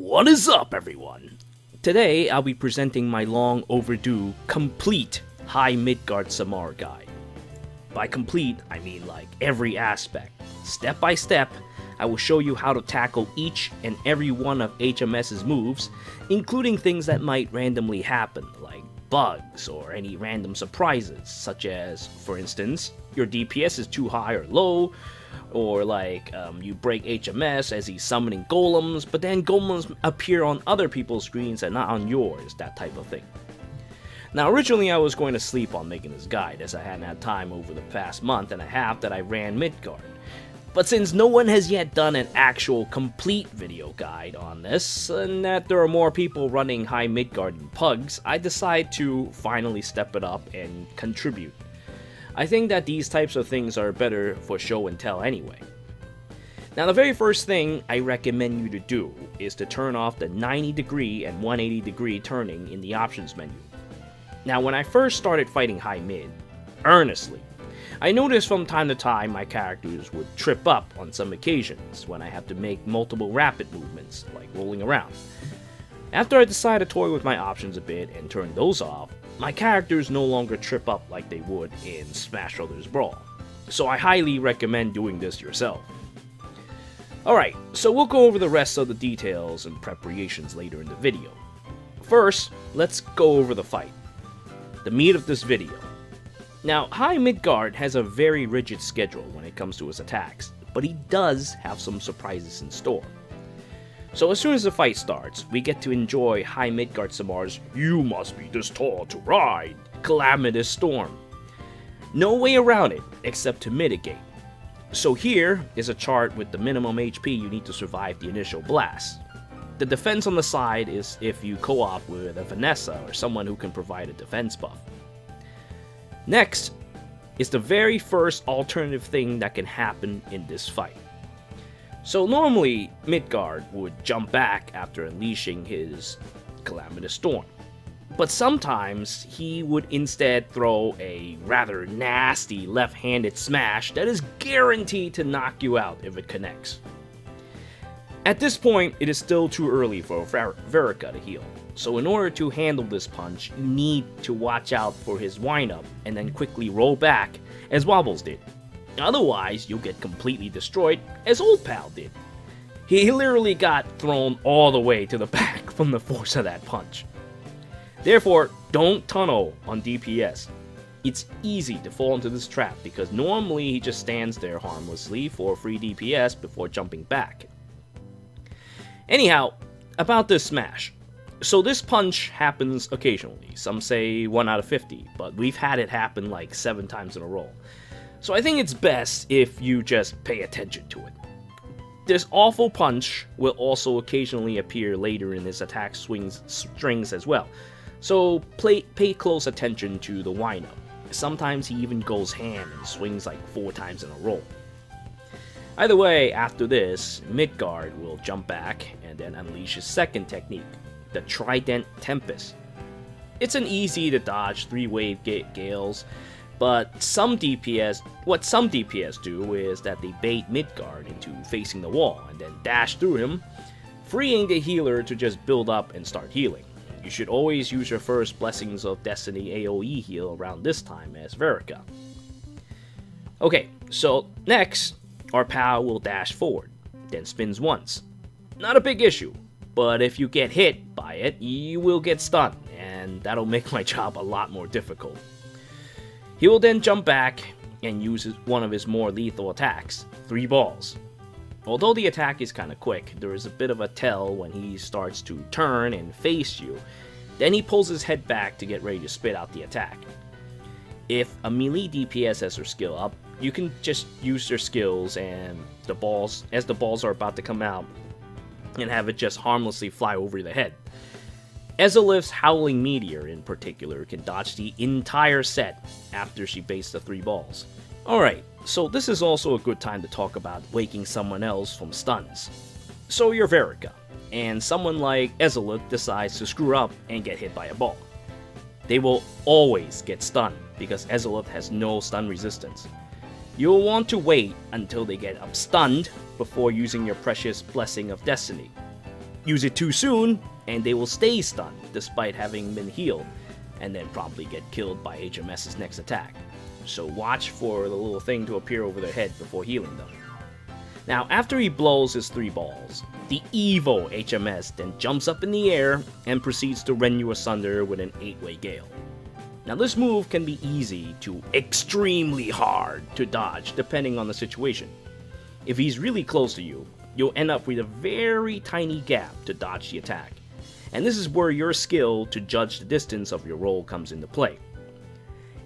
What is up, everyone? Today, I'll be presenting my long overdue, complete High Midgardsormr guide. By complete, I mean like every aspect. Step by step, I will show you how to tackle each and every one of HMS's moves, including things that might randomly happen, like bugs or any random surprises, such as, for instance, your DPS is too high or low, or like you break HMS as he's summoning golems, but then golems appear on other people's screens and not on yours, that type of thing. Now originally I was going to sleep on making this guide, as I hadn't had time over the past month and a half that I ran Midgard. But since no one has yet done an actual complete video guide on this, and that there are more people running High Midgard than pugs, I decided to finally step it up and contribute. I think that these types of things are better for show and tell anyway. Now the very first thing I recommend you to do is to turn off the 90 degree and 180 degree turning in the options menu. Now when I first started fighting High Mid, earnestly, I noticed from time to time my characters would trip up on some occasions when I had to make multiple rapid movements, like rolling around. After I decided to toy with my options a bit and turn those off, my characters no longer trip up like they would in Smash Brothers Brawl, so I highly recommend doing this yourself. Alright, so we'll go over the rest of the details and preparations later in the video. First, let's go over the fight, the meat of this video. Now, High Midgard has a very rigid schedule when it comes to his attacks, but he does have some surprises in store. So as soon as the fight starts, we get to enjoy High Midgardsormr's "You must be this tall to ride" calamitous storm. No way around it except to mitigate. So here is a chart with the minimum HP you need to survive the initial blast. The defense on the side is if you co-op with a Vanessa or someone who can provide a defense buff. Next is the very first alternative thing that can happen in this fight. So normally, Midgard would jump back after unleashing his calamitous storm. But sometimes, he would instead throw a rather nasty left-handed smash that is guaranteed to knock you out if it connects. At this point, it is still too early for Verica to heal. So in order to handle this punch, you need to watch out for his wind-up and then quickly roll back, as Wobbles did. Otherwise, you'll get completely destroyed, as Old Pal did. He literally got thrown all the way to the back from the force of that punch. Therefore, don't tunnel on DPS. It's easy to fall into this trap because normally he just stands there harmlessly for free DPS before jumping back. Anyhow, about this smash. So this punch happens occasionally, some say 1 out of 50, but we've had it happen like 7 times in a row. So I think it's best if you just pay attention to it. This awful punch will also occasionally appear later in his attack strings as well, so pay close attention to the wind-up. Sometimes he even goes ham and swings like 4 times in a row. Either way, after this, Midgard will jump back and then unleash his second technique, the Trident Tempest. It's an easy to dodge 3-wave Gales, but what some DPS do is that they bait Midgard into facing the wall and then dash through him, freeing the healer to just build up and start healing. You should always use your first Blessings of Destiny AoE heal around this time as Verica. Okay, so next, our pal will dash forward, then spins once. Not a big issue, but if you get hit by it, you will get stunned, and that'll make my job a lot more difficult. He will then jump back and use one of his more lethal attacks, 3 balls. Although the attack is kinda quick, there is a bit of a tell when he starts to turn and face you, then he pulls his head back to get ready to spit out the attack. If a melee DPS has their skill up, you can just use their skills and the balls are about to come out and have it just harmlessly fly over the head. Ezelith's Howling Meteor in particular can dodge the entire set after she baits the 3 balls. Alright, so this is also a good time to talk about waking someone else from stuns. So you're Verica, and someone like Ezelith decides to screw up and get hit by a ball. They will always get stunned because Ezelith has no stun resistance. You'll want to wait until they get up stunned before using your precious Blessing of Destiny. use it too soon, and they will stay stunned despite having been healed, and then probably get killed by HMS's next attack. So watch for the little thing to appear over their head before healing them. Now, after he blows his 3 balls, the evil HMS then jumps up in the air and proceeds to rend you asunder with an 8-way Gale. Now, this move can be easy to extremely hard to dodge depending on the situation. If he's really close to you, you'll end up with a very tiny gap to dodge the attack. And this is where your skill to judge the distance of your roll comes into play.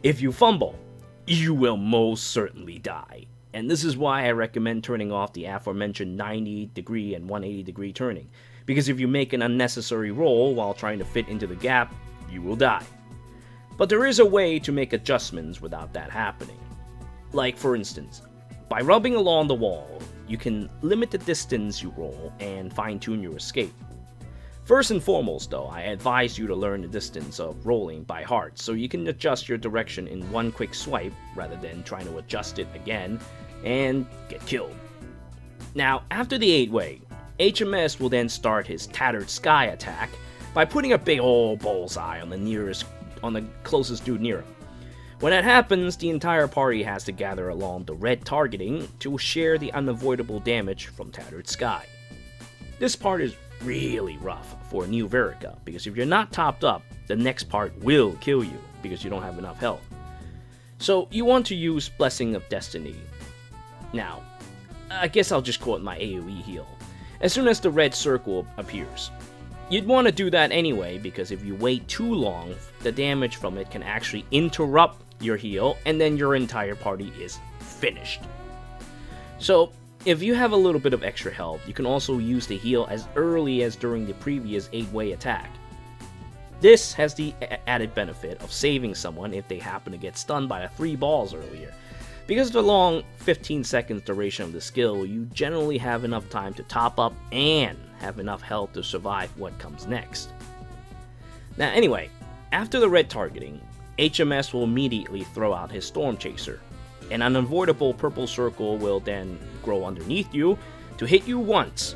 If you fumble, you will most certainly die. And this is why I recommend turning off the aforementioned 90-degree and 180-degree turning. Because if you make an unnecessary roll while trying to fit into the gap, you will die. But there is a way to make adjustments without that happening. Like, for instance, by rubbing along the wall, you can limit the distance you roll and fine-tune your escape. First and foremost though, I advise you to learn the distance of rolling by heart so you can adjust your direction in one quick swipe rather than trying to adjust it again and get killed. Now, after the 8-way, HMS will then start his Tattered Sky attack by putting a big old bullseye on the closest dude near him. When that happens, the entire party has to gather along the red targeting to share the unavoidable damage from Tattered Sky. This part is really rough for a new Verica, because if you're not topped up, the next part will kill you because you don't have enough health. So you want to use Blessing of Destiny. Now, I guess I'll just quote my AoE heal. As soon as the red circle appears. You'd want to do that anyway, because if you wait too long, the damage from it can actually interrupt your heal, and then your entire party is finished. So, if you have a little bit of extra health, you can also use the heal as early as during the previous 8-way attack. This has the added benefit of saving someone if they happen to get stunned by the 3 balls earlier. Because of the long 15 seconds duration of the skill, you generally have enough time to top up and have enough health to survive what comes next. Now anyway, after the red targeting, HMS will immediately throw out his Storm Chaser. An unavoidable purple circle will then grow underneath you to hit you once.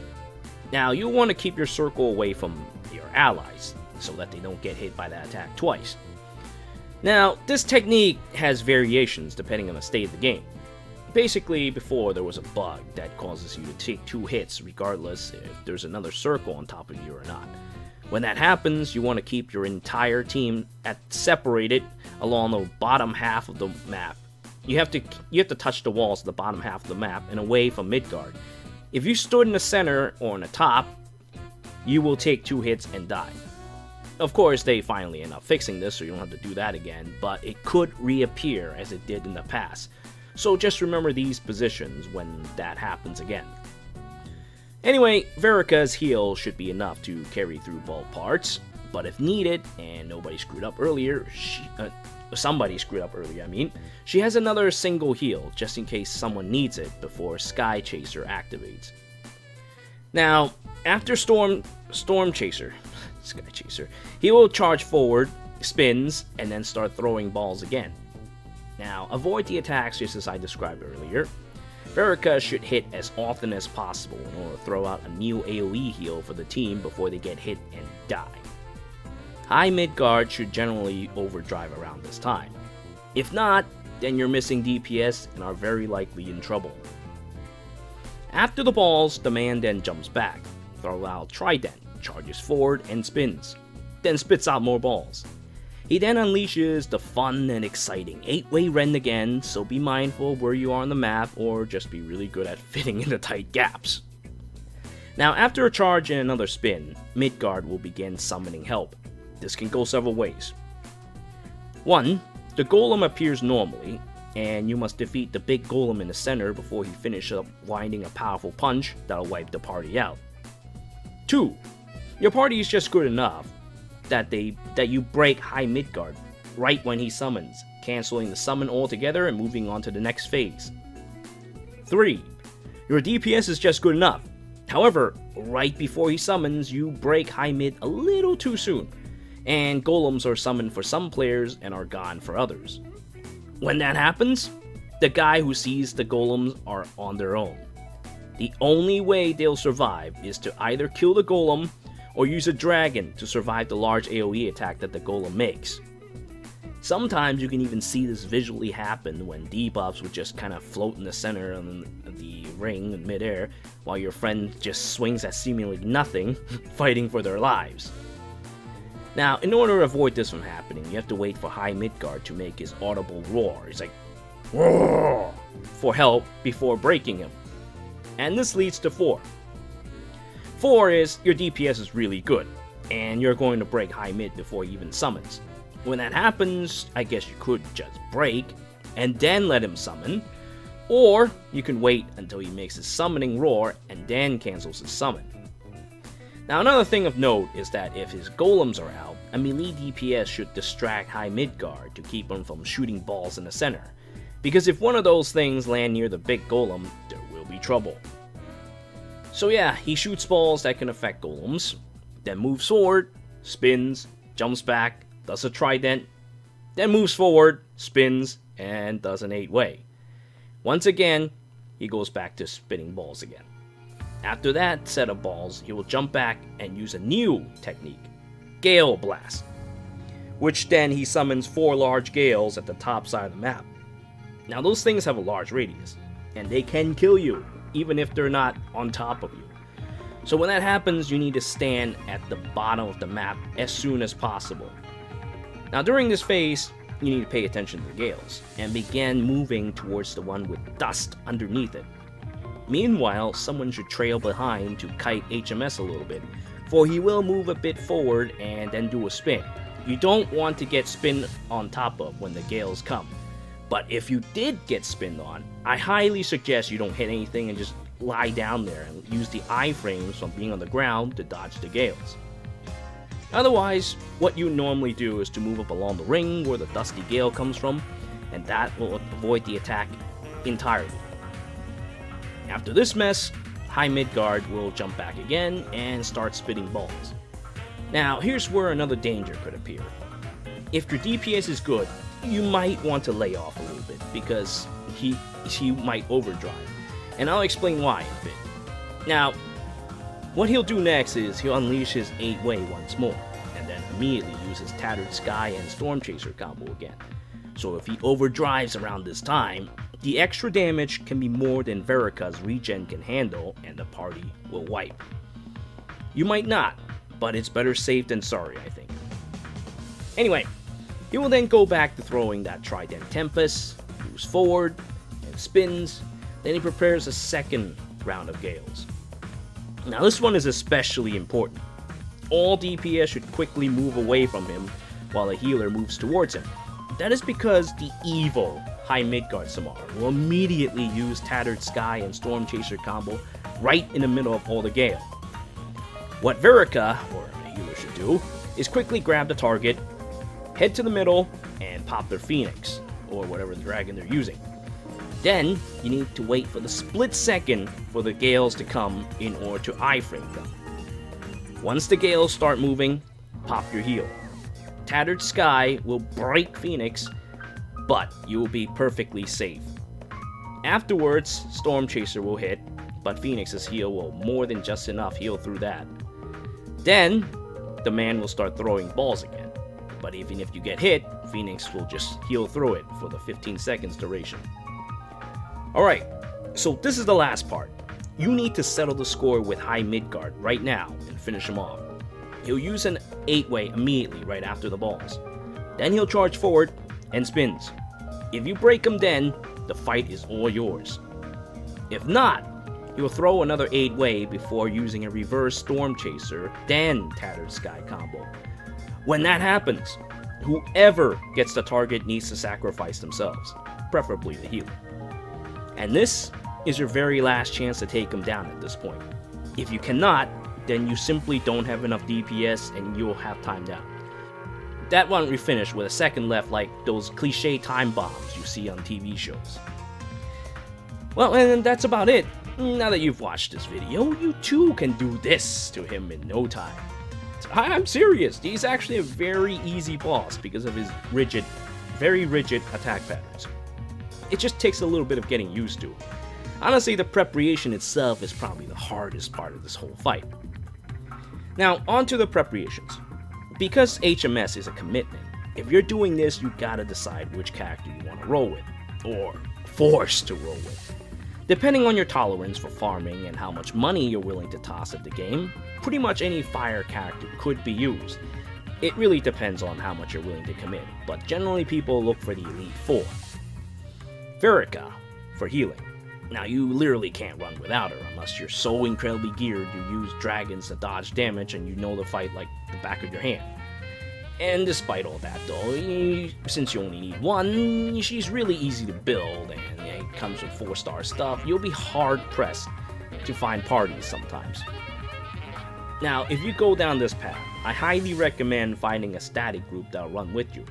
Now you'll want to keep your circle away from your allies so that they don't get hit by that attack twice. Now, this technique has variations depending on the state of the game. Basically, before there was a bug that causes you to take 2 hits regardless if there's another circle on top of you or not. When that happens, you want to keep your entire team separated along the bottom half of the map. You have to touch the walls of the bottom half of the map and away from Midgard. If you stood in the center or on the top, you will take 2 hits and die. Of course, they finally end up fixing this, so you don't have to do that again, but it could reappear as it did in the past. So just remember these positions when that happens again. Anyway, Verica's heal should be enough to carry through both parts, but if needed, and somebody screwed up earlier, she has another single heal, just in case someone needs it before Sky Chaser activates. Now, after Storm Chaser, Sky Chaser, he will charge forward, spins, and then start throwing balls again. Now, avoid the attacks just as I described earlier. Verica should hit as often as possible in order to throw out a new AoE heal for the team before they get hit and die. High Midgard should generally overdrive around this time. If not, then you're missing DPS and are very likely in trouble. After the balls, the man then jumps back, throws out Trident, charges forward and spins, then spits out more balls. He then unleashes the fun and exciting 8-way rend again, so be mindful of where you are on the map or just be really good at fitting into tight gaps. Now after a charge and another spin, Midgard will begin summoning help. This can go several ways. 1. The Golem appears normally, and you must defeat the big Golem in the center before he finishes up winding a powerful punch that'll wipe the party out. 2. Your party is just good enough that you break High Midgard right when he summons, canceling the summon altogether and moving on to the next phase. 3. Your DPS is just good enough. However, right before he summons, you break High Mid a little too soon, and Golems are summoned for some players and are gone for others. When that happens, the guy who sees the Golems are on their own. The only way they'll survive is to either kill the Golem or use a dragon to survive the large AoE attack that the Golem makes. Sometimes you can even see this visually happen when debuffs would just kind of float in the center of the ring in midair, while your friend just swings at seemingly nothing, fighting for their lives. Now, in order to avoid this from happening, you have to wait for High Midgard to make his audible roar. He's like, roar, for help before breaking him. And this leads to 4. 4 is your DPS is really good, and you're going to break High Mid before he even summons. When that happens, I guess you could just break, and then let him summon, or you can wait until he makes his summoning roar, and then cancels his summon. Now another thing of note is that if his golems are out, a melee DPS should distract High Midgard to keep him from shooting balls in the center, because if one of those things land near the big golem, there will be trouble. So yeah, he shoots balls that can affect golems, then moves forward, spins, jumps back, does a trident, then moves forward, spins, and does an 8-way. Once again, he goes back to spinning balls again. After that set of balls, he will jump back and use a new technique, Gale Blast, which then he summons 4 large gales at the top side of the map. Now those things have a large radius, and they can kill you, even if they're not on top of you. So when that happens, you need to stand at the bottom of the map as soon as possible. Now during this phase, you need to pay attention to the gales, and begin moving towards the one with dust underneath it. Meanwhile, someone should trail behind to kite HMS a little bit, for he will move a bit forward and then do a spin. You don't want to get spinned on top of when the gales come. But if you did get spinned on, I highly suggest you don't hit anything and just lie down there and use the iframes from being on the ground to dodge the gales. Otherwise, what you normally do is to move up along the ring where the dusty gale comes from, and that will avoid the attack entirely. After this mess, High Midgard will jump back again and start spitting balls. Now, here's where another danger could appear. If your DPS is good, you might want to lay off a little bit, because he might overdrive, and I'll explain why in a bit. Now, what he'll do next is he'll unleash his 8-way once more, and then immediately use his Tattered Sky and Storm Chaser combo again. So if he overdrives around this time, the extra damage can be more than Verica's regen can handle, and the party will wipe. You might not, but it's better safe than sorry, I think. Anyway, he will then go back to throwing that Trident Tempest, moves forward, and spins, then he prepares a second round of gales. Now this one is especially important. All DPS should quickly move away from him while a healer moves towards him. That is because the evil High Midgardsormr will immediately use Tattered Sky and Storm Chaser combo right in the middle of all the gale. What Verica, or a healer, should do is quickly grab the target, head to the middle, and pop their Phoenix, or whatever dragon they're using. Then, you need to wait for the split second for the gales to come in order to iframe them. Once the gales start moving, pop your heal. Tattered Sky will break Phoenix, but you will be perfectly safe. Afterwards, Storm Chaser will hit, but Phoenix's heal will more than just enough heal through that. Then, the man will start throwing balls again, but even if you get hit, Phoenix will just heal through it for the 15 seconds duration. Alright, so this is the last part. You need to settle the score with High Midgard right now and finish him off. He'll use an 8-way immediately right after the balls. Then he'll charge forward and spins. If you break him then, the fight is all yours. If not, he'll throw another 8-way before using a reverse Storm Chaser, then Tattered Sky combo. When that happens, whoever gets the target needs to sacrifice themselves, preferably the healer. And this is your very last chance to take him down at this point. If you cannot, then you simply don't have enough DPS and you'll have time down. That won't refinish with a second left like those cliche time bombs you see on TV shows. Well, and that's about it. Now that you've watched this video, you too can do this to him in no time. I'm serious, he's actually a very easy boss because of his very rigid attack patterns. It just takes a little bit of getting used to. Honestly, the preparation itself is probably the hardest part of this whole fight. Now, on to the preparations. Because HMS is a commitment, if you're doing this, you gotta decide which character you want to roll with, or forced to roll with. Depending on your tolerance for farming and how much money you're willing to toss at the game, pretty much any fire character could be used. It really depends on how much you're willing to commit, but generally people look for the Elite 4. Verica, for healing. Now you literally can't run without her unless you're so incredibly geared you use dragons to dodge damage and you know the fight like the back of your hand. And despite all that though, since you only need one, she's really easy to build and it comes with 4-star stuff. You'll be hard pressed to find parties sometimes. Now if you go down this path, I highly recommend finding a static group that'll run with you.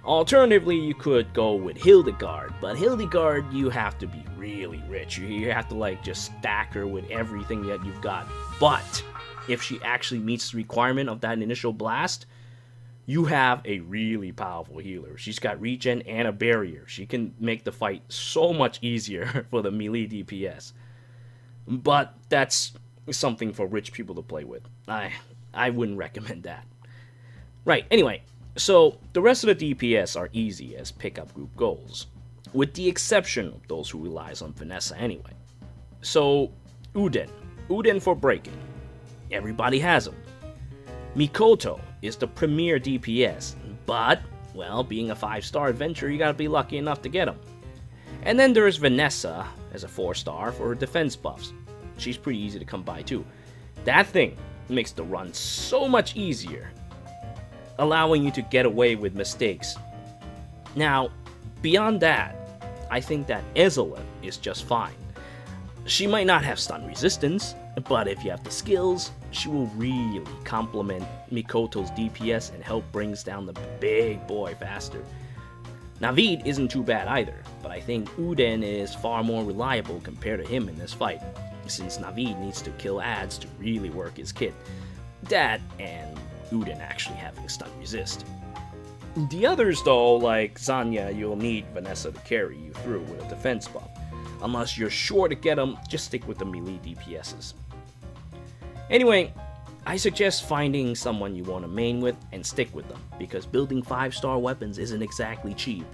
Alternatively, you could go with Hildegard, but Hildegard you have to be really rich. You have to like just stack her with everything that you've got. But if she actually meets the requirement of that initial blast, you have a really powerful healer. She's got regen and a barrier. She can make the fight so much easier for the melee DPS. But that's something for rich people to play with. I wouldn't recommend that. Right, anyway, so the rest of the DPS are easy as pickup group goals, with the exception of those who relies on Vanessa anyway. So, Euden for breaking. Everybody has him. Mikoto is the premier DPS, but, well, being a 5-star adventurer, you gotta be lucky enough to get him. And then there's Vanessa as a 4-star for her defense buffs. She's pretty easy to come by too. That thing makes the run so much easier, allowing you to get away with mistakes. Now, beyond that, I think that Ezelith is just fine. She might not have stun resistance, but if you have the skills, she will really complement Mikoto's DPS and help brings down the big boy faster. Navid isn't too bad either, but I think Euden is far more reliable compared to him in this fight, since Navid needs to kill ads to really work his kit. That and Euden actually having stun resist. The others though, like Zanya, you'll need Vanessa to carry you through with a defense buff. Unless you're sure to get them, just stick with the melee DPSs. Anyway, I suggest finding someone you want to main with and stick with them, because building 5-star weapons isn't exactly cheap.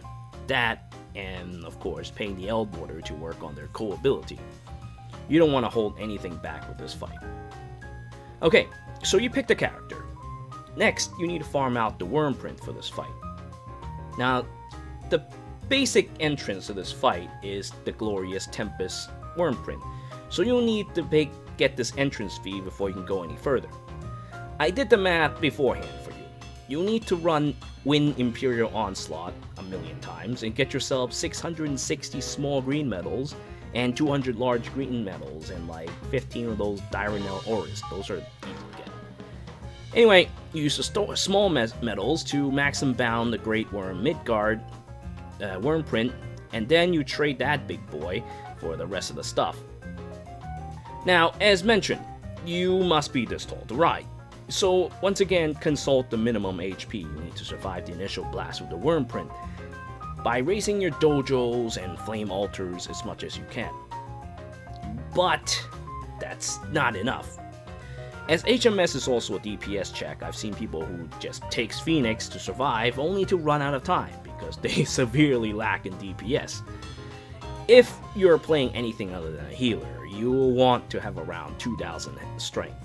That, and of course paying the Eldwater to work on their core ability. You don't want to hold anything back with this fight. Okay, so you picked a character. Next, you need to farm out the Wyrmprint for this fight. Now, the basic entrance to this fight is the Glorious Tempest Wyrmprint, so you'll need to get this entrance fee before you can go any further. I did the math beforehand for you. You'll need to win Imperial Onslaught 1,000,000 times and get yourself 660 small green medals and 200 large green medals and like 15 of those Diurnal Auras. Those are easy to get. Anyway, you use the small medals to maximum bound the Great Worm Midgard Wyrmprint, and then you trade that big boy for the rest of the stuff. Now, as mentioned, you must be this tall to ride. So, once again, consult the minimum HP you need to survive the initial blast with the Wyrmprint by raising your dojos and flame altars as much as you can. But that's not enough. As HMS is also a DPS check, I've seen people who just takes Phoenix to survive only to run out of time because they severely lack in DPS. If you're playing anything other than a healer, you will want to have around 2,000 strength.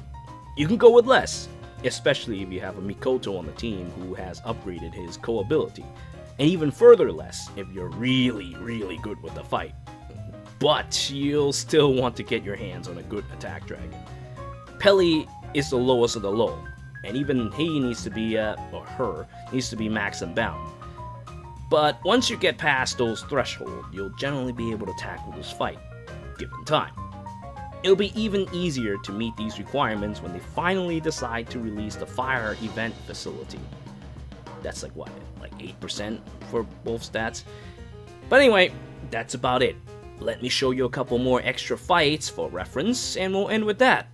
You can go with less, especially if you have a Mikoto on the team who has upgraded his co-ability, and even further less if you're really good with the fight. But you'll still want to get your hands on a good attack dragon. Peli is the lowest of the low, and even he needs to be, or her, needs to be max and bound. But once you get past those thresholds, you'll generally be able to tackle this fight, given time. It'll be even easier to meet these requirements when they finally decide to release the fire event facility. That's like what, like 8% for both stats? But anyway, that's about it. Let me show you a couple more extra fights for reference, and we'll end with that.